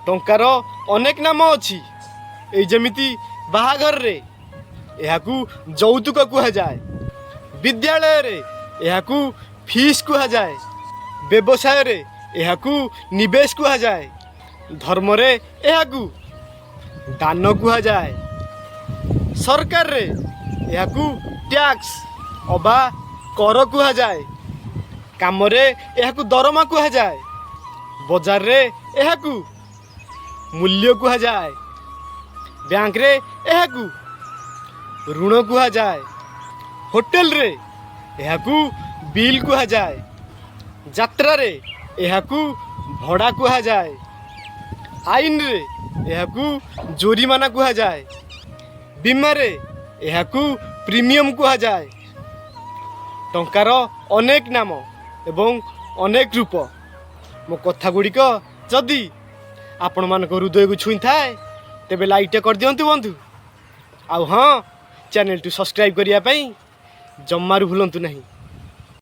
टंकार अनेक नाम अच्छी जमिति बाहाघर रे एहाकू यौतुक कुहाଯାଏ विद्यालय रे एहाकू फीस कुहाଯାଏ व्यवसाय रे एहाकू निवेश कुहाଯାଏ धर्म रे एहाकू दान कुहाଯାଏ सरकार रे एहाकू टैक्स अबा कर कुहाଯାଏ काम रे एहाकू दरमा कुहाଯାଏ बजार रे एहाकू मूल्य कुहाଯାଏ बैंक रे एहाकू ऋण कुहाଯାଏ होटल रे एहाकू बिल कुहाଯାଏ यात्रा रे एहाकू भड़ा कुहाଯାए आईन रे एहाकू जोरिमाना कुहाଯାए बीमा रे एहाकू प्रीमियम कुहाଯାए टंकार अनेक नाम एवं अनेक रूप मो कथा गुड़िक जदि आपण मानक हृदय को छुई थाए तेबे लाइक कर दियंतु बंधु आउ हाँ चैनल टू सब्सक्राइब करिया पई जम्मारू भूलंतु नहीं।